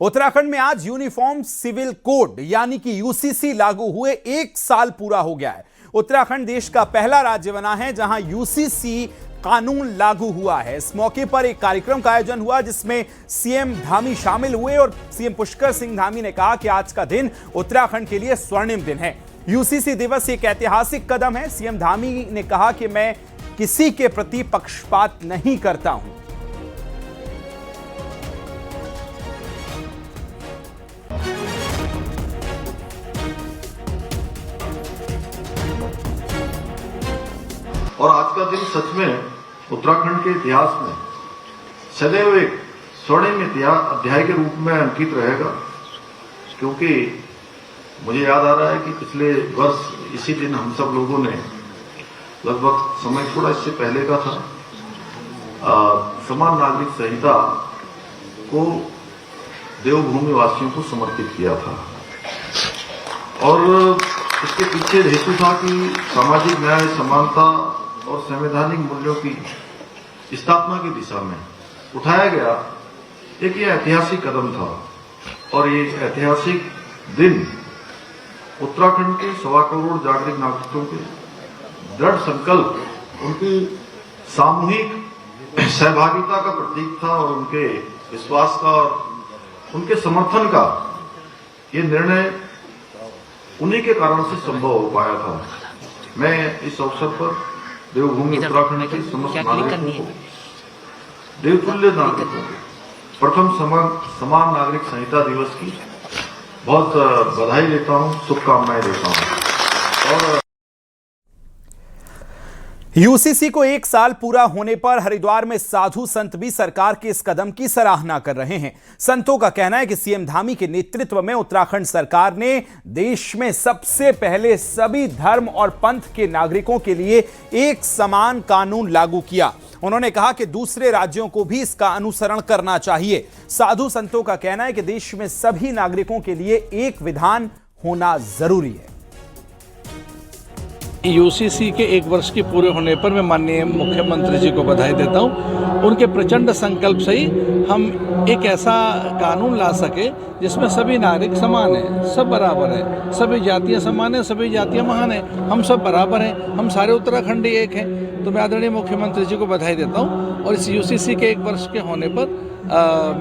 उत्तराखंड में आज uniform civil code यानी कि यूसीसी लागू हुए 1 साल पूरा हो गया है। उत्तराखंड देश का पहला राज्य बना है जहां यूसीसी कानून लागू हुआ है। इस मौके पर एक कार्यक्रम का आयोजन हुआ जिसमें सीएम धामी शामिल हुए और सीएम पुष्कर सिंह धामी ने कहा कि आज का दिन उत्तराखंड के लिए स्वर्णिम दिन है। यूसीसी दिवस एक ऐतिहासिक कदम है। सीएम धामी ने कहा कि मैं किसी के प्रति पक्षपात नहीं करता हूं। और आज का दिन सच में उत्तराखंड के इतिहास में सदैव एक स्वर्णिम अध्याय के रूप में अंकित रहेगा, क्योंकि मुझे याद आ रहा है कि पिछले वर्ष इसी दिन हम सब लोगों ने लगभग समय थोड़ा इससे पहले का था, समान नागरिक संहिता को देवभूमि वासियों को समर्पित किया था। और इसके पीछे हेतु था कि सामाजिक न्याय, समानता और संवैधानिक मूल्यों की स्थापना की दिशा में उठाया गया एक ये ऐतिहासिक कदम था। और ये ऐतिहासिक दिन उत्तराखंड के 1.25 करोड़ जागरूक नागरिकों के दृढ़ संकल्प, उनकी सामूहिक सहभागिता का प्रतीक था और उनके विश्वास का और उनके समर्थन का ये निर्णय उन्हीं के कारण से संभव हो पाया था। मैं इस अवसर पर देवभूमि उत्तराखंड के समस्त नागरिकों को, देवतुल्य नागरिकों को प्रथम समान नागरिक संहिता दिवस की बहुत बधाई देता हूं, शुभकामनाएं देता हूं। और यूसीसी को 1 साल पूरा होने पर हरिद्वार में साधु संत भी सरकार के इस कदम की सराहना कर रहे हैं। संतों का कहना है कि सीएम धामी के नेतृत्व में उत्तराखंड सरकार ने देश में सबसे पहले सभी धर्म और पंथ के नागरिकों के लिए एक समान कानून लागू किया। उन्होंने कहा कि दूसरे राज्यों को भी इसका अनुसरण करना चाहिए। साधु संतों का कहना है कि देश में सभी नागरिकों के लिए एक विधान होना जरूरी है। यूसीसी के 1 वर्ष के पूरे होने पर मैं माननीय मुख्यमंत्री जी को बधाई देता हूं। उनके प्रचंड संकल्प से ही हम एक ऐसा कानून ला सके जिसमें सभी नागरिक समान हैं, सब बराबर हैं, सभी जातियां समान हैं, सभी जातियां महान हैं, हम सब बराबर हैं, हम सारे उत्तराखंडी एक हैं। तो मैं आदरणीय मुख्यमंत्री जी को बधाई देता हूँ और इस यूसीसी के 1 वर्ष के होने पर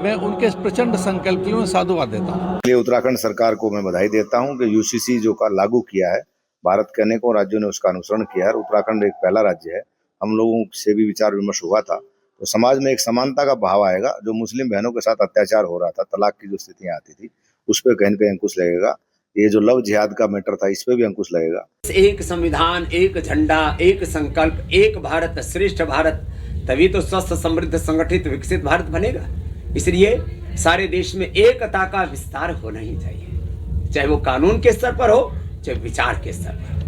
मैं उनके प्रचंड संकल्प के लिए साधुवाद देता हूँ। उत्तराखंड सरकार को मैं बधाई देता हूँ कि यूसीसी जो का लागू किया है, भारत के अनेकों राज्यों ने उसका अनुसरण किया है। उत्तराखंड एक पहला राज्य है। हम लोगों से भी विचार विमर्श हुआ था तो समाज में एक समानता का भाव आएगा। जो मुस्लिम बहनों के साथ अत्याचार हो रहा था, तलाक की जो स्थितियां आती थी, उस पर कहीं न कहीं अंकुश लगेगा। ये जो लव जिहाद का मैटर था, इस पे भी अंकुश लगेगा। एक संविधान, एक झंडा, एक संकल्प, एक भारत श्रेष्ठ भारत, तभी तो स्वस्थ, समृद्ध, संगठित, विकसित भारत बनेगा। इसलिए सारे देश में एकता का विस्तार होना ही चाहिए, चाहे वो कानून के स्तर पर हो, चाहे विचार के स्तर पर।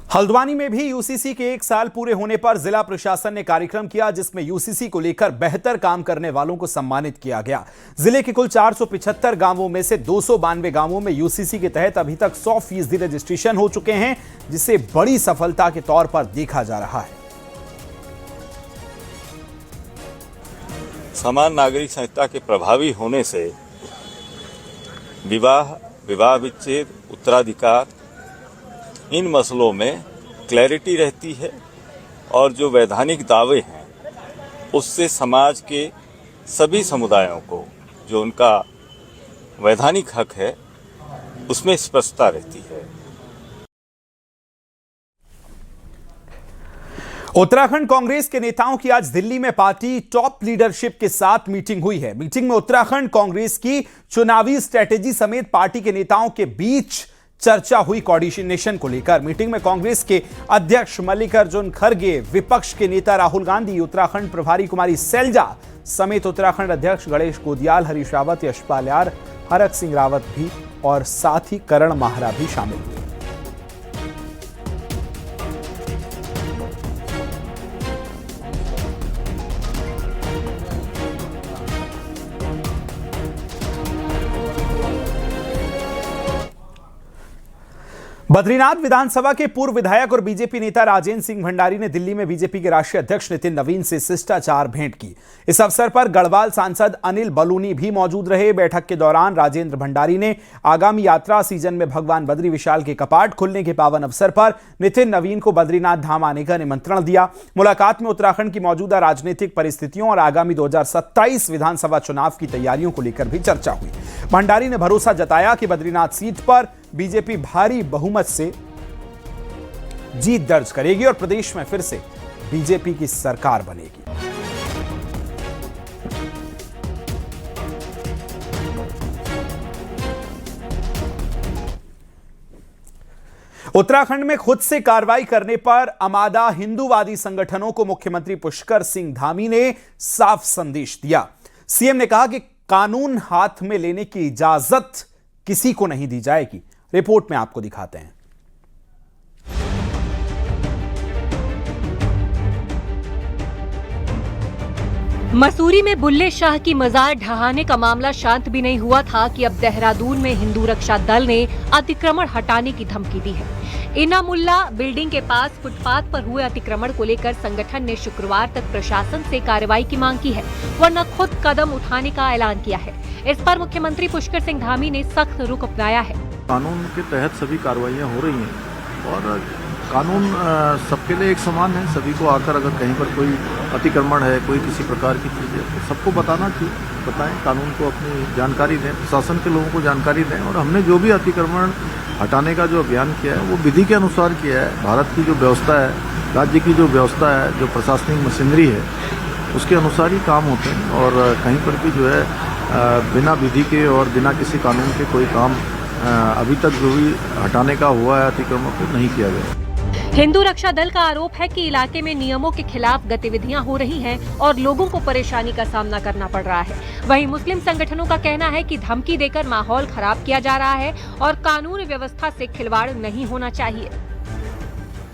हल्द्वानी में भी यूसीसी के 1 साल पूरे होने पर जिला प्रशासन ने कार्यक्रम किया जिसमें यूसीसी को लेकर बेहतर काम करने वालों को सम्मानित किया गया। जिले के कुल 475 गांवों में से 292 गांवों में यूसीसी के तहत अभी तक 100% रजिस्ट्रेशन हो चुके हैं, जिसे बड़ी सफलता के तौर पर देखा जा रहा है। समान नागरिक संहिता के प्रभावी होने से विवाह विच्छेद, उत्तराधिकार, इन मसलों में क्लैरिटी रहती है और जो वैधानिक दावे हैं उससे समाज के सभी समुदायों को जो उनका वैधानिक हक है उसमें स्पष्टता रहती है। उत्तराखंड कांग्रेस के नेताओं की आज दिल्ली में पार्टी टॉप लीडरशिप के साथ मीटिंग हुई है। मीटिंग में उत्तराखंड कांग्रेस की चुनावी स्ट्रेटेजी समेत पार्टी के नेताओं के बीच चर्चा हुई कोऑर्डिनेशन को लेकर। मीटिंग में कांग्रेस के अध्यक्ष मल्लिकार्जुन खड़गे, विपक्ष के नेता राहुल गांधी, उत्तराखंड प्रभारी कुमारी सैलजा समेत उत्तराखंड अध्यक्ष गणेश गोदियाल, हरीश रावत, यशपाल यार, हरक सिंह रावत भी और साथ ही करण माहरा भी शामिल हुए। बद्रीनाथ विधानसभा के पूर्व विधायक और बीजेपी नेता राजेंद्र सिंह भंडारी ने दिल्ली में बीजेपी के राष्ट्रीय अध्यक्ष नितिन नवीन से शिष्टाचार भेंट की। इस अवसर पर गढ़वाल सांसद अनिल बलूनी भी मौजूद रहे। बैठक के दौरान राजेंद्र भंडारी ने आगामी यात्रा सीजन में भगवान बद्री विशाल के कपाट खुलने के पावन अवसर पर नितिन नवीन को बद्रीनाथ धाम आने का निमंत्रण दिया। मुलाकात में उत्तराखंड की मौजूदा राजनीतिक परिस्थितियों और आगामी 2027 विधानसभा चुनाव की तैयारियों को लेकर भी चर्चा हुई। भंडारी ने भरोसा जताया कि बद्रीनाथ सीट पर बीजेपी भारी बहुमत से जीत दर्ज करेगी और प्रदेश में फिर से बीजेपी की सरकार बनेगी। उत्तराखंड में खुद से कार्रवाई करने पर अमादा हिंदूवादी संगठनों को मुख्यमंत्री पुष्कर सिंह धामी ने साफ संदेश दिया। सीएम ने कहा कि कानून हाथ में लेने की इजाजत किसी को नहीं दी जाएगी। रिपोर्ट में आपको दिखाते हैं। मसूरी में बुल्ले शाह की मजार ढहाने का मामला शांत भी नहीं हुआ था कि अब देहरादून में हिंदू रक्षा दल ने अतिक्रमण हटाने की धमकी दी है। इनामुल्ला बिल्डिंग के पास फुटपाथ पर हुए अतिक्रमण को लेकर संगठन ने शुक्रवार तक प्रशासन से कार्रवाई की मांग की है, वरना खुद कदम उठाने का ऐलान किया है। इस पर मुख्यमंत्री पुष्कर सिंह धामी ने सख्त रुख अपनाया है। कानून के तहत सभी कार्रवाइयाँ हो रही हैं और कानून सबके लिए एक समान है। सभी को आकर अगर कहीं पर कोई अतिक्रमण है, कोई किसी प्रकार की चीज़ है, तो सबको बताना चाहिए। बताएं, कानून को अपनी जानकारी दें, प्रशासन के लोगों को जानकारी दें। और हमने जो भी अतिक्रमण हटाने का जो अभियान किया है वो विधि के अनुसार किया है। भारत की जो व्यवस्था है, राज्य की जो व्यवस्था है, जो प्रशासनिक मशीनरी है, उसके अनुसार ही काम होते हैं। और कहीं पर भी जो है बिना विधि के और बिना किसी कानून के कोई काम अभी तक जो भी हटाने का हुआ है अतिक्रमण को नहीं किया गया। हिंदू रक्षा दल का आरोप है कि इलाके में नियमों के खिलाफ गतिविधियां हो रही हैं और लोगों को परेशानी का सामना करना पड़ रहा है। वहीं मुस्लिम संगठनों का कहना है कि धमकी देकर माहौल खराब किया जा रहा है और कानून व्यवस्था से खिलवाड़ नहीं होना चाहिए।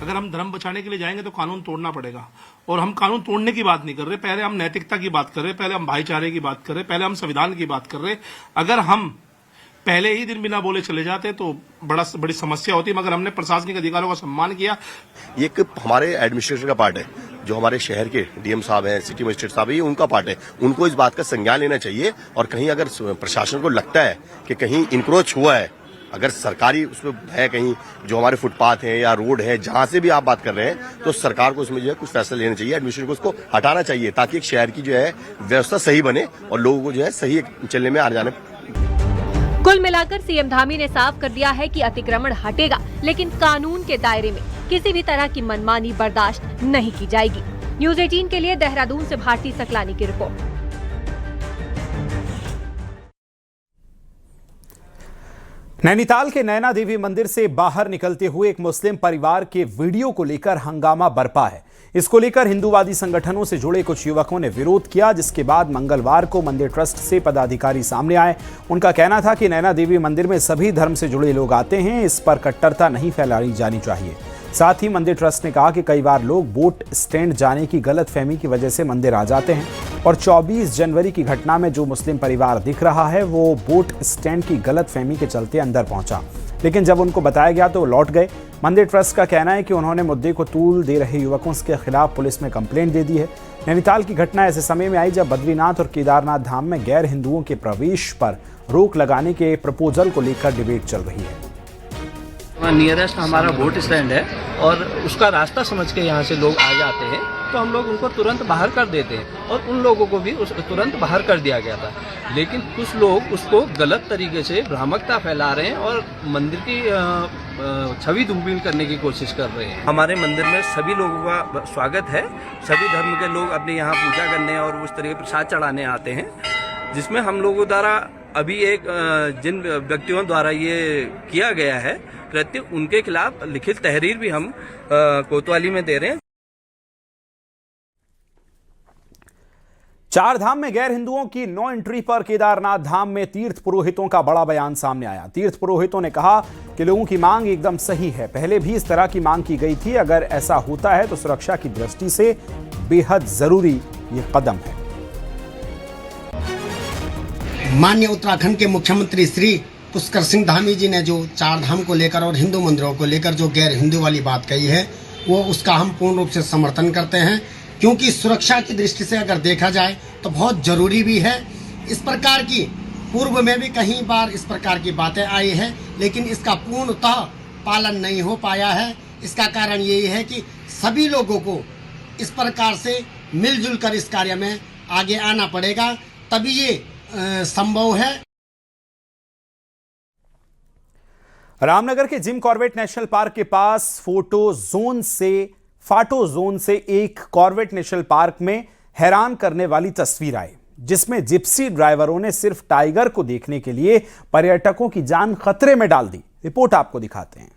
अगर हम धर्म बचाने के लिए जाएंगे तो कानून तोड़ना पड़ेगा, और हम कानून तोड़ने की बात नहीं कर रहे। पहले हम नैतिकता की बात कर रहे, पहले हम भाईचारे की बात कर रहे, पहले हम संविधान की बात कर रहे। अगर हम पहले ही दिन बिना बोले चले जाते तो बड़ी समस्या होती, मगर हमने प्रशासनिक अधिकारों का सम्मान किया। ये एक हमारे एडमिनिस्ट्रेशन का पार्ट है, जो हमारे शहर के डीएम साहब हैं, सिटी मजिस्ट्रेट साहब हैं, ये उनका पार्ट है। उनको इस बात का संज्ञान लेना चाहिए। और कहीं अगर प्रशासन को लगता है कि कहीं इंक्रोच हुआ है, अगर सरकारी उसमें है कहीं जो हमारे फुटपाथ हैं या रोड है, जहां से भी आप बात कर रहे हैं, तो सरकार को उसमें जो है कुछ फैसला लेना चाहिए। एडमिनिस्ट्रेशन को उसको हटाना चाहिए, ताकि एक शहर की जो है व्यवस्था सही बने और लोगों को जो है सही चलने में आने जाने। कुल मिलाकर सीएम धामी ने साफ कर दिया है कि अतिक्रमण हटेगा, लेकिन कानून के दायरे में किसी भी तरह की मनमानी बर्दाश्त नहीं की जाएगी। न्यूज़ 18 के लिए देहरादून से भारती सकलानी की रिपोर्ट। नैनीताल के नैना देवी मंदिर से बाहर निकलते हुए एक मुस्लिम परिवार के वीडियो को लेकर हंगामा बरपा है। इसको लेकर हिंदूवादी संगठनों से जुड़े कुछ युवकों ने विरोध किया, जिसके बाद मंगलवार को मंदिर ट्रस्ट से पदाधिकारी सामने आए। उनका कहना था कि नैना देवी मंदिर में सभी धर्म से जुड़े लोग आते हैं, इस पर कट्टरता नहीं फैलाई जानी चाहिए। साथ ही मंदिर ट्रस्ट ने कहा कि कई बार लोग बोट स्टैंड जाने की गलतफहमी की वजह से मंदिर आ जाते हैं और 24 जनवरी की घटना में जो मुस्लिम परिवार दिख रहा है वो बोट स्टैंड की गलतफहमी के चलते अंदर पहुंचा, लेकिन जब उनको बताया गया तो वो लौट गए। मंदिर ट्रस्ट का कहना है कि उन्होंने मुद्दे को तूल दे रहे युवकों के खिलाफ पुलिस में कंप्लेंट दे दी है। नैनीताल की घटना ऐसे समय में आई जब बद्रीनाथ और केदारनाथ धाम में गैर हिंदुओं के प्रवेश पर रोक लगाने के प्रपोजल को लेकर डिबेट चल रही है। नियरेस्ट हमारा बोट स्टैंड है और उसका रास्ता समझ के यहाँ से लोग आ जाते हैं, तो हम लोग उनको तुरंत बाहर कर देते हैं और उन लोगों को भी तुरंत बाहर कर दिया गया था। लेकिन कुछ लोग उसको गलत तरीके से भ्रामकता फैला रहे हैं और मंदिर की छवि धूमिल करने की कोशिश कर रहे हैं। हमारे मंदिर में सभी लोगों का स्वागत है। सभी धर्म के लोग अपने यहाँ पूजा करने और उस तरह के प्रसाद चढ़ाने आते हैं, जिसमें हम लोगों द्वारा अभी एक जिन व्यक्तियों द्वारा ये किया गया है कृत्य, उनके खिलाफ लिखित तहरीर भी हम कोतवाली में दे रहे हैं। चार धाम में गैर हिंदुओं की नो एंट्री पर केदारनाथ धाम में तीर्थ पुरोहितों का बड़ा बयान सामने आया। तीर्थ पुरोहितों ने कहा कि लोगों की मांग एकदम सही है, पहले भी इस तरह की मांग की गई थी। अगर ऐसा होता है तो सुरक्षा की दृष्टि से बेहद जरूरी ये कदम है। माननीय उत्तराखंड के मुख्यमंत्री श्री पुष्कर सिंह धामी जी ने जो चार धाम को लेकर और हिंदू मंदिरों को लेकर जो गैर हिंदू वाली बात कही है, वो उसका हम पूर्ण रूप से समर्थन करते हैं, क्योंकि सुरक्षा की दृष्टि से अगर देखा जाए तो बहुत जरूरी भी है। इस प्रकार की पूर्व में भी कई बार इस प्रकार की बातें आई हैं, लेकिन इसका पूर्णतः पालन नहीं हो पाया है। इसका कारण यही है कि सभी लोगों को इस प्रकार से मिलजुल कर इस कार्य में आगे आना पड़ेगा, तभी ये संभव है। रामनगर के जिम कॉर्बेट नेशनल पार्क के पास फाटो जोन से एक कॉर्बेट नेशनल पार्क में हैरान करने वाली तस्वीर आई, जिसमें जिप्सी ड्राइवरों ने सिर्फ टाइगर को देखने के लिए पर्यटकों की जान खतरे में डाल दी। रिपोर्ट आपको दिखाते हैं।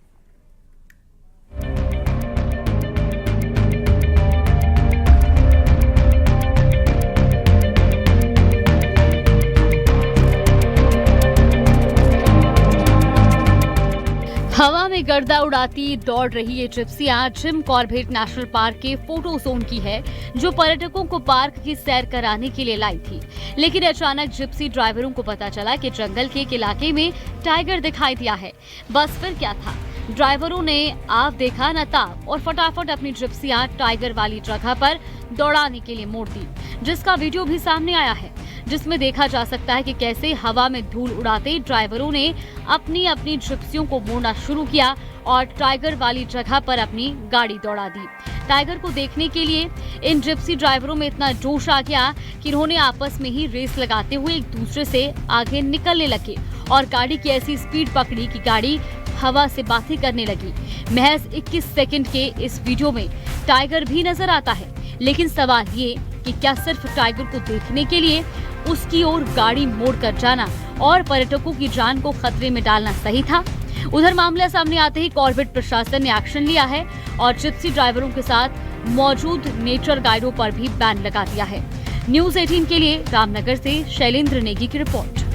हवा में गर्दा उड़ाती दौड़ रही ये जिप्सियां जिम कॉर्बेट नेशनल पार्क के फोटो जोन की है, जो पर्यटकों को पार्क की सैर कराने के लिए लाई थी। लेकिन अचानक जिप्सी ड्राइवरों को पता चला कि जंगल के एक इलाके में टाइगर दिखाई दिया है। बस फिर क्या था, ड्राइवरों ने आप देखा न ताब और फटाफट अपनी जिप्सियां टाइगर वाली जगह पर दौड़ाने के लिए मोड़ दी, जिसका वीडियो भी सामने आया है, जिसमें देखा जा सकता है कि कैसे हवा में धूल उड़ाते ड्राइवरों ने अपनी अपनी जिप्सियों को मोड़ना शुरू किया और टाइगर वाली जगह पर अपनी गाड़ी दौड़ा दी। टाइगर को देखने के लिए इन जिप्सी ड्राइवरों में इतना जोश आ गया कि इन्होंने आपस में ही रेस लगाते हुए एक दूसरे से आगे निकलने लगे और गाड़ी की ऐसी स्पीड पकड़ी कि गाड़ी हवा से बातें करने लगी। महज 21 सेकंड के इस वीडियो में टाइगर भी नजर आता है, लेकिन सवाल ये कि क्या सिर्फ टाइगर को देखने के लिए उसकी ओर गाड़ी मोड़कर जाना और पर्यटकों की जान को खतरे में डालना सही था? उधर मामला सामने आते ही कॉर्बेट प्रशासन ने एक्शन लिया है और जिप्सी ड्राइवरों के साथ मौजूद नेचर गाइडों पर भी बैन लगा दिया है। न्यूज़ 18 के लिए रामनगर से शैलेंद्र नेगी की report.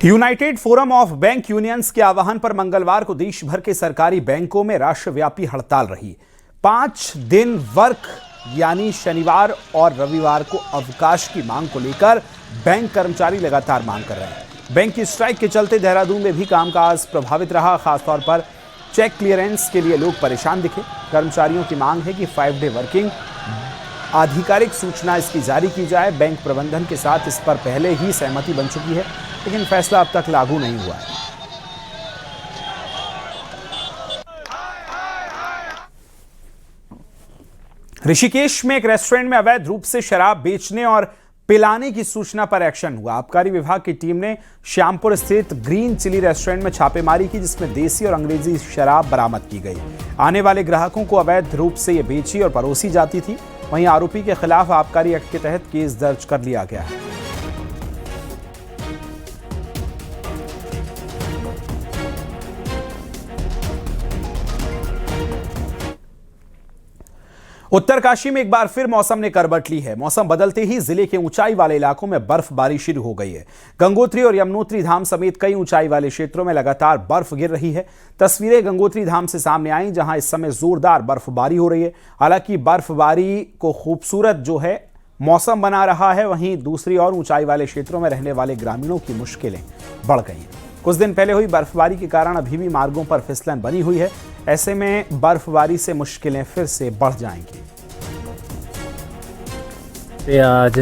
United forum of bank unions के आह्वान पर मंगलवार को देश भर के सरकारी बैंकों में राष्ट्रव्यापी हड़ताल रही। 5 दिन वर्क यानी शनिवार और रविवार को अवकाश की मांग को लेकर बैंक कर्मचारी लगातार मांग कर रहे हैं। बैंक की स्ट्राइक के चलते देहरादून में भी कामकाज प्रभावित रहा। खासतौर पर चेक क्लियरेंस के लिए लोग परेशान दिखे। कर्मचारियों की मांग है कि 5 डे वर्किंग आधिकारिक सूचना इसकी जारी की जाए। बैंक प्रबंधन के साथ इस पर पहले ही सहमति बन चुकी है, लेकिन फैसला अब तक लागू नहीं हुआ है। ऋषिकेश में एक रेस्टोरेंट में अवैध रूप से शराब बेचने और पिलाने की सूचना पर एक्शन हुआ। आबकारी विभाग की टीम ने श्यामपुर स्थित ग्रीन चिली रेस्टोरेंट में छापेमारी की, जिसमें देसी और अंग्रेजी शराब बरामद की गई। आने वाले ग्राहकों को अवैध रूप से ये बेची और परोसी जाती थी। वहीं आरोपी के खिलाफ आबकारी एक्ट के तहत केस दर्ज कर लिया गया है। उत्तरकाशी में एक बार फिर मौसम ने करवट ली है। मौसम बदलते ही जिले के ऊंचाई वाले इलाकों में बर्फबारी शुरू हो गई है। गंगोत्री और यमुनोत्री धाम समेत कई ऊंचाई वाले क्षेत्रों में लगातार बर्फ गिर रही है। तस्वीरें गंगोत्री धाम से सामने आई, जहां इस समय जोरदार बर्फबारी हो रही है। हालांकि बर्फबारी को खूबसूरत जो है मौसम बना रहा है, वहीं दूसरी ओर ऊंचाई वाले क्षेत्रों में रहने वाले ग्रामीणों की मुश्किलें बढ़ गई हैं। कुछ दिन पहले हुई बर्फबारी के कारण अभी भी मार्गों पर फिसलन बनी हुई है। ऐसे में बर्फबारी से मुश्किलें फिर से बढ़ जाएंगी। आज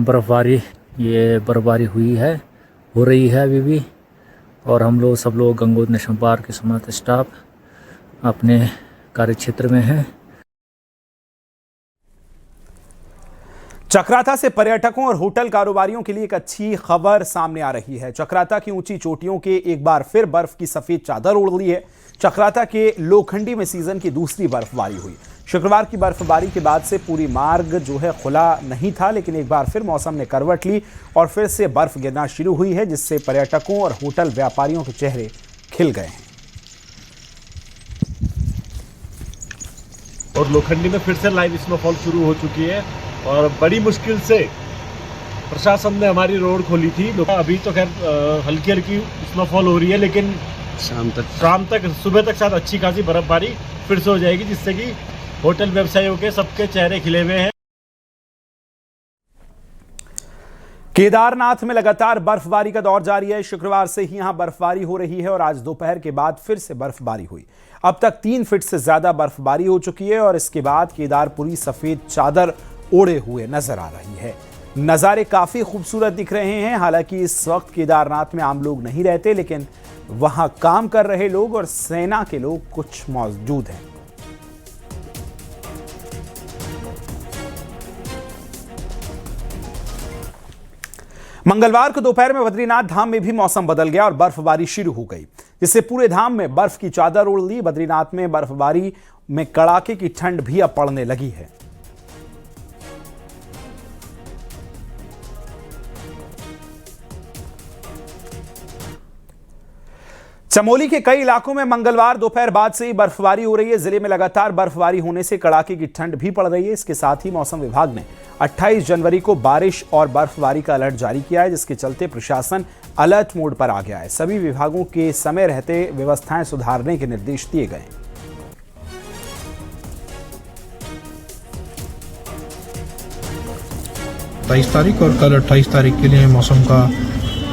बर्फबारी हुई है, हो रही है अभी भी, और हम लोग सब लोग गंगोत्री नेशनल पार्क के समस्त स्टाफ अपने कार्य क्षेत्र में हैं। चक्राता से पर्यटकों और होटल कारोबारियों के लिए एक अच्छी खबर सामने आ रही है। चक्राता की ऊंची चोटियों के एक बार फिर बर्फ की सफेद चादर ओढ़ ली है। चक्राता के लोखंडी में सीजन की दूसरी बर्फबारी हुई। शुक्रवार की बर्फबारी के बाद से पूरी मार्ग जो है खुला नहीं था, लेकिन एक बार फिर मौसम ने करवट ली और फिर से बर्फ गिरना शुरू हुई है, जिससे पर्यटकों और होटल व्यापारियों के चेहरे खिल गए हैं। और लोखंडी में फिर से लाइव स्नोफॉल शुरू हो चुकी है और बड़ी मुश्किल से प्रशासन ने हमारी रोड खोली थी। अभी तो खैर हल्की हल्की स्नोफॉल हो रही है, लेकिन शाम तक सुबह तक शायद अच्छी खासी बर्फबारी फिर से हो जाएगी, जिससे कि होटल व्यवसायियों के सबके चेहरे खिले हुए हैं। केदारनाथ में लगातार बर्फबारी का दौर जारी है। शुक्रवार से ही यहां बर्फबारी हो रही है और आज दोपहर के बाद फिर से बर्फबारी हुई। अब तक 3 फीट से ज्यादा बर्फबारी हो चुकी है और इसके बाद केदारपुरी सफेद चादर ओढ़े हुए नजर आ रही है। नज़ारे काफी खूबसूरत दिख रहे हैं। हालांकि इस वक्त केदारनाथ में आम लोग नहीं रहते, लेकिन वहां काम कर रहे लोग और सेना के लोग कुछ मौजूद हैं। मंगलवार को दोपहर में बद्रीनाथ धाम में भी मौसम बदल गया और बर्फबारी शुरू हो गई, जिससे पूरे धाम में बर्फ की चादर ओढ़ ली। बद्रीनाथ में बर्फबारी में कड़ाके की ठंड भी अब पड़ने लगी है। चमोली के कई इलाकों में मंगलवार दोपहर बाद से ही बर्फबारी हो रही है। जिले में लगातार बर्फबारी होने से कड़ाके की ठंड भी पड़ रही है। इसके साथ ही मौसम विभाग ने 28 जनवरी को बारिश और बर्फबारी का अलर्ट जारी किया है, जिसके चलते प्रशासन अलर्ट मोड पर आ गया है। सभी विभागों के समय रहते व्यवस्थाएं सुधारने के निर्देश दिए गए। 27 तारीख और कल 28 तारीख के लिए मौसम का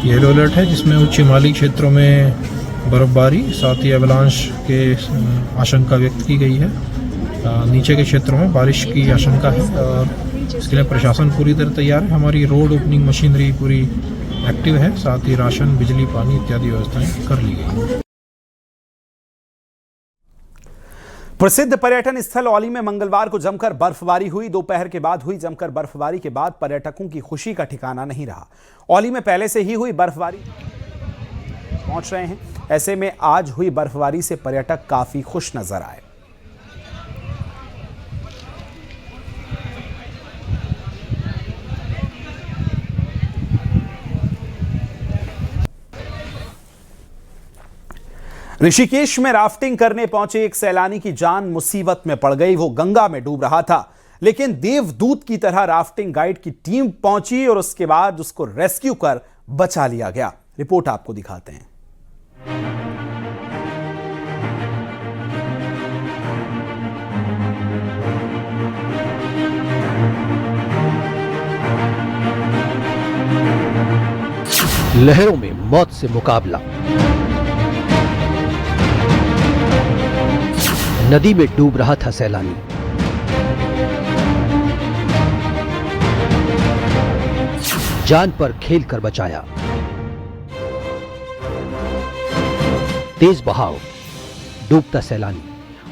येलो अलर्ट है, जिसमें उच्च हिमालयी क्षेत्रों में बर्फबारी साथ ही एवलांश के आशंका व्यक्त की गई है। नीचे के क्षेत्रों में बारिश की आशंका है और इसके लिए प्रशासन पूरी तरह तैयार है। हमारी रोड ओपनिंग मशीनरी पूरी एक्टिव है, साथ ही राशन, बिजली, पानी इत्यादि व्यवस्थाएं कर ली गई। प्रसिद्ध पर्यटन स्थल औली में मंगलवार को जमकर बर्फबारी हुई। दोपहर के बाद हुई जमकर बर्फबारी के बाद पर्यटकों की खुशी का ठिकाना नहीं रहा। औली में पहले से ही हुई बर्फबारी पहुंच रहे हैं, ऐसे में आज हुई बर्फबारी से पर्यटक काफी खुश नजर आए। ऋषिकेश में राफ्टिंग करने पहुंचे एक सैलानी की जान मुसीबत में पड़ गई। वो गंगा में डूब रहा था, लेकिन देवदूत की तरह राफ्टिंग गाइड की टीम पहुंची और उसके बाद उसको रेस्क्यू कर बचा लिया गया। रिपोर्ट आपको दिखाते हैं। लहरों में मौत से मुकाबला, नदी में डूब रहा था सैलानी। जान पर खेल कर बचाया। तेज बहाव, डूबता सैलानी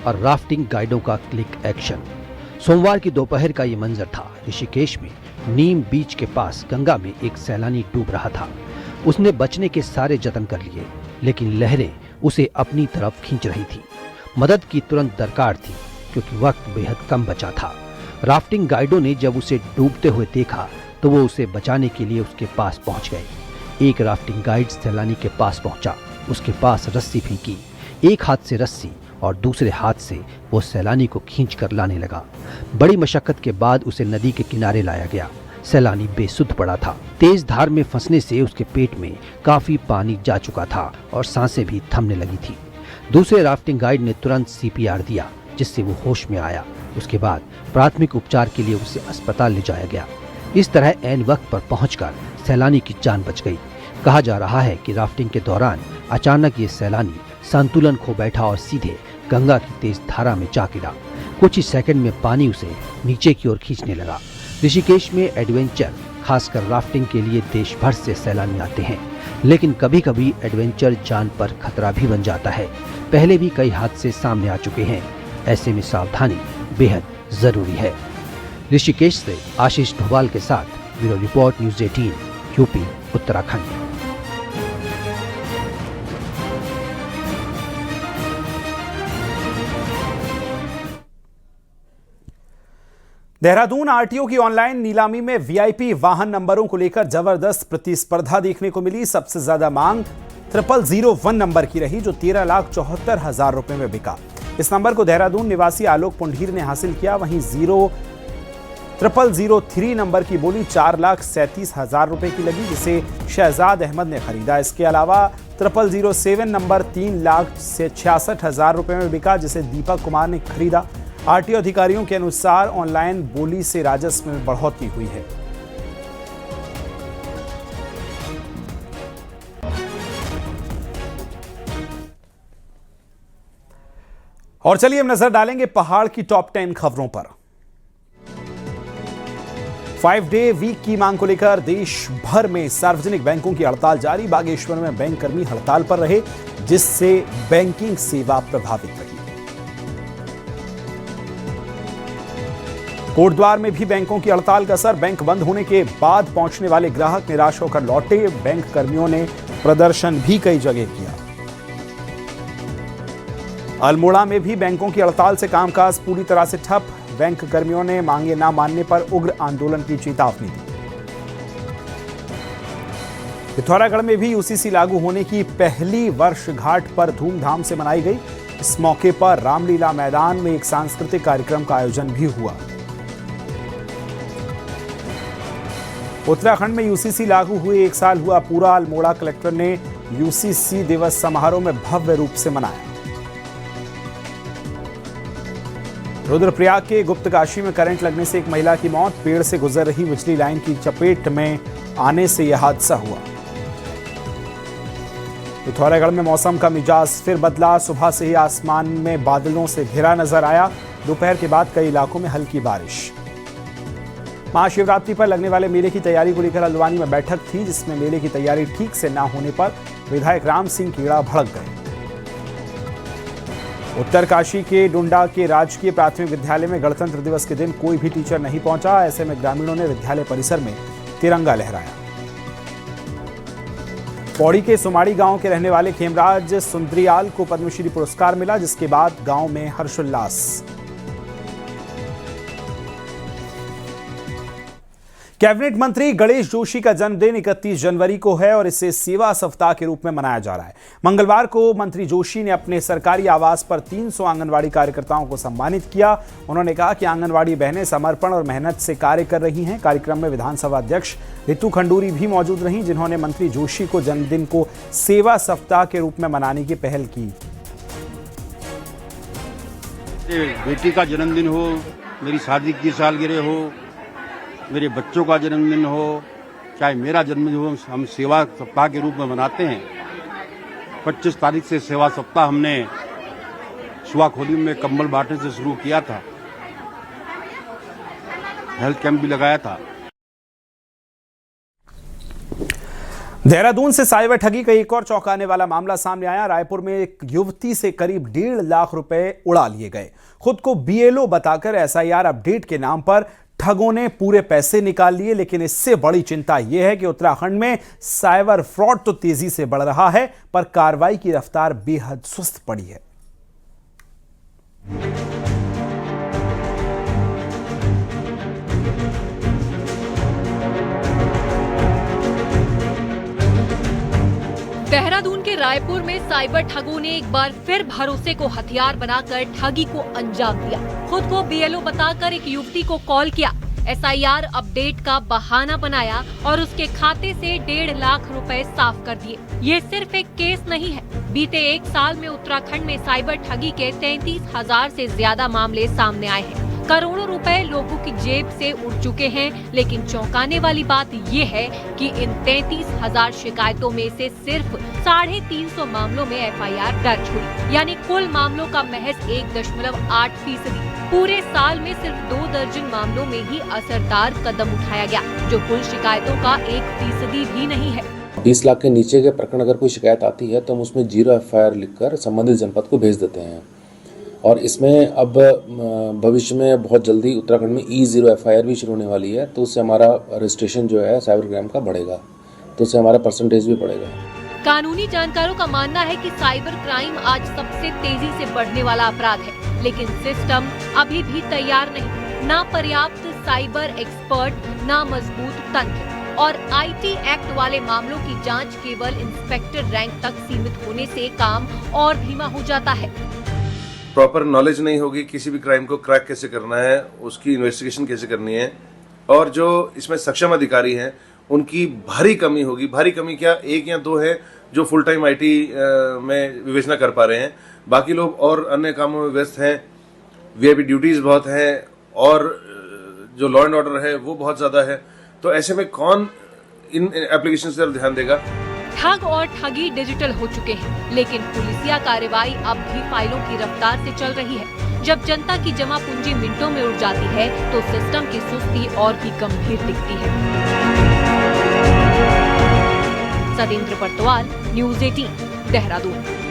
और राफ्टिंग गाइडों का क्लिक एक्शन। सोमवार की दोपहर का ये मंजर था। ऋषिकेश में नीम बीच के पास गंगा में एक सैलानी डूब रहा था। उसने बचने के सारे जतन कर लिए, लेकिन लहरें उसे अपनी तरफ खींच रही थी। मदद की तुरंत दरकार थी, क्योंकि वक्त बेहद कम बचा था। राफ्टिंग गाइडों ने जब उसे डूबते हुए देखा तो वो उसे बचाने के लिए उसके पास पहुंच गए। एक राफ्टिंग गाइड सैलानी के पास पहुंचा, उसके पास रस्सी फेंकी। एक हाथ से रस्सी और दूसरे हाथ से वो सैलानी को खींच कर लाने लगा। बड़ी मशक्कत के बाद उसे नदी के किनारे लाया गया। सैलानी बेसुध पड़ा था। तेज धार में फंसने से उसके पेट में काफी पानी जा चुका था और सांसें भी थमने लगी थी। दूसरे राफ्टिंग गाइड ने तुरंत CPR दिया, जिससे वो होश में आया। उसके बाद प्राथमिक उपचार के लिए उसे अस्पताल ले जाया गया। इस तरह ऐन वक्त पर पहुंचकर सैलानी की जान बच गई। कहा जा रहा है कि राफ्टिंग के दौरान अचानक ये सैलानी संतुलन खो बैठा और सीधे गंगा की तेज धारा में जा गिरा। कुछ ही सेकंड में पानी उसे नीचे की ओर खींचने लगा। ऋषिकेश में एडवेंचर, खासकर राफ्टिंग के लिए देश भर से सैलानी आते हैं, लेकिन कभी कभी एडवेंचर जान पर खतरा भी बन जाता है। पहले भी कई हादसे सामने आ चुके हैं। ऐसे में सावधानी बेहद जरूरी है। ऋषिकेश से आशीष ढोभाल के साथ bureau report, news 18, UP, Uttarakhand. Dehradun RTO की ऑनलाइन नीलामी में VIP वाहन नंबरों को लेकर जबरदस्त प्रतिस्पर्धा देखने को मिली। सबसे ज्यादा मांग 0001 नंबर की रही, जो 13,74,000 रुपए में बिका। इस नंबर को देहरादून निवासी आलोक पुंडीर ने हासिल किया। वहीं 0003 नंबर की बोली 4,37,000 रुपए की लगी, जिसे शहजाद अहमद ने खरीदा। इसके अलावा 0007 नंबर 3,66,000 रुपए में बिका, जिसे दीपक कुमार ने खरीदा। आरटीओ अधिकारियों के अनुसार ऑनलाइन बोली से राजस्व में बढ़ोतरी हुई है। और चलिए हम नजर डालेंगे पहाड़ की टॉप 10 खबरों पर। 5 डे वीक की मांग को लेकर देश भर में सार्वजनिक बैंकों की हड़ताल जारी। बागेश्वर में बैंक कर्मी हड़ताल पर रहे, जिससे बैंकिंग सेवा प्रभावित रही। कोटद्वार में भी बैंकों की हड़ताल का असर। बैंक बंद होने के बाद पहुंचने वाले ग्राहक निराश होकर लौटे। बैंक कर्मियों ने प्रदर्शन भी कई जगह किया। अल्मोड़ा में भी बैंकों की हड़ताल से कामकाज पूरी तरह से ठप। बैंक कर्मियों ने मांगे न मानने पर उग्र आंदोलन की चेतावनी दी। पिथौरागढ़ में भी यूसीसी लागू होने की पहली वर्षगांठ पर धूमधाम से मनाई गई। इस मौके पर रामलीला मैदान में एक सांस्कृतिक कार्यक्रम का आयोजन भी हुआ। उत्तराखंड में यूसीसी लागू हुए 1 साल हुआ पूरा। अल्मोड़ा कलेक्टर ने यूसीसी दिवस समारोह में भव्य रूप से मनाया। रुद्रप्रयाग के गुप्तकाशी में करंट लगने से एक महिला की मौत। पेड़ से गुजर रही बिजली लाइन की चपेट में आने से यह हादसा हुआ। पिथौरागढ़ में मौसम का मिजाज फिर बदला। सुबह से ही आसमान में बादलों से घिरा नजर आया। दोपहर के बाद कई इलाकों में हल्की बारिश। महाशिवरात्रि पर लगने वाले मेले की तैयारी को लेकर हल्द्वानी में बैठक थी, जिसमें मेले की तैयारी ठीक से न होने पर विधायक राम सिंह कीड़ा भड़क गए। उत्तरकाशी के डुंडा के राजकीय प्राथमिक विद्यालय में गणतंत्र दिवस के दिन कोई भी टीचर नहीं पहुंचा। ऐसे में ग्रामीणों ने विद्यालय परिसर में तिरंगा लहराया। पौड़ी के सुमाड़ी गांव के रहने वाले खेमराज सुंदरियाल को पद्मश्री पुरस्कार मिला, जिसके बाद गांव में हर्षोल्लास। कैबिनेट मंत्री गणेश जोशी का जन्मदिन 31 जनवरी को है और इसे सेवा सप्ताह के रूप में मनाया जा रहा है। मंगलवार को मंत्री जोशी ने अपने सरकारी आवास पर 300 आंगनवाड़ी कार्यकर्ताओं को सम्मानित किया। उन्होंने कहा कि आंगनवाड़ी बहनें समर्पण और मेहनत से कार्य कर रही हैं। कार्यक्रम में विधानसभा अध्यक्ष रितु खंडूरी भी मौजूद रहीं, जिन्होंने मंत्री जोशी को जन्मदिन को सेवा सप्ताह के रूप में मनाने की पहल की। बेटी का जन्मदिन हो, मेरी शादी की सालगिरह हो, मेरे बच्चों का जन्मदिन हो, चाहे मेरा जन्मदिन हो, हम सेवा सप्ताह के रूप में मनाते हैं। 25 तारीख से सेवा सप्ताह हमने सुहाखोली में कंबल बांटने से शुरू किया था। हेल्थ कैंप भी लगाया था। देहरादून से साइबर ठगी का एक और चौंकाने वाला मामला सामने आया। रायपुर में एक युवती से करीब 1.5 लाख रुपए उड़ा लिए गए। खुद को बीएलओ बताकर एसआईआर अपडेट के नाम पर ठगों ने पूरे पैसे निकाल लिए। लेकिन इससे बड़ी चिंता यह है कि उत्तराखंड में साइबर फ्रॉड तो तेजी से बढ़ रहा है, पर कार्रवाई की रफ्तार बेहद सुस्त पड़ी है। देहरादून के रायपुर में साइबर ठगों ने एक बार फिर भरोसे को हथियार बनाकर ठगी को अंजाम दिया। खुद को बीएलओ बताकर एक युवती को कॉल किया, एसआईआर अपडेट का बहाना बनाया और उसके खाते से 1.5 लाख रुपए साफ कर दिए। ये सिर्फ एक केस नहीं है। बीते 1 साल में उत्तराखंड में साइबर ठगी के 33,000 से ज्यादा मामले सामने आए हैं। करोड़ों रुपए लोगों की जेब से उड़ चुके हैं। लेकिन चौंकाने वाली बात ये है कि इन 33,000 शिकायतों में से सिर्फ 350 मामलों में एफआईआर दर्ज हुई, यानी कुल मामलों का महज 1.8%। पूरे साल में सिर्फ 2 दर्जन मामलों में ही असरदार कदम उठाया गया, जो कुल शिकायतों का 1% भी नहीं है। 20 लाख के नीचे के प्रकरण अगर कोई शिकायत आती है तो हम उसमें 0 एफआईआर लिखकर संबंधित जनपद को भेज देते हैं। और इसमें अब भविष्य में बहुत जल्दी उत्तराखंड में E0 एफआईआर भी शुरू होने वाली है, तो उससे हमारा रजिस्ट्रेशन जो है साइबर क्राइम का बढ़ेगा, तो उससे हमारा परसेंटेज भी बढ़ेगा। कानूनी जानकारों का मानना है कि साइबर क्राइम आज सबसे तेजी से बढ़ने वाला अपराध है, लेकिन सिस्टम अभी भी तैयार नहीं। ना पर्याप्त साइबर एक्सपर्ट, ना मजबूत तंत्र और आईटी एक्ट वाले मामलों की जांच केवल इंस्पेक्टर रैंक तक सीमित होने से काम और धीमा हो जाता है। प्रॉपर नॉलेज नहीं होगी किसी भी क्राइम को क्रैक कैसे करना है, उसकी इन्वेस्टिगेशन कैसे करनी है, और जो इसमें सक्षम अधिकारी हैं उनकी भारी कमी होगी। भारी कमी क्या, 1 या 2 है जो फुल टाइम IT में विवेचना कर पा रहे हैं, बाकी लोग और अन्य कामों में व्यस्त हैं, VIP ड्यूटीज बहुत हैं और जो लॉ एंड ऑर्डर है वो बहुत ज्यादा है। तो ऐसे में कौन इन एप्लीकेशन पर ध्यान देगा? ठग और ठगी डिजिटल हो चुके हैं, लेकिन पुलिसिया कार्रवाई अब भी फाइलों की रफ्तार से चल रही है। जब जनता की जमा पूंजी मिनटों में उड़ जाती है तो सिस्टम की सुस्ती और भी गंभीर दिखती है। सतेंद्र परतवाल, न्यूज़ 18, देहरादून।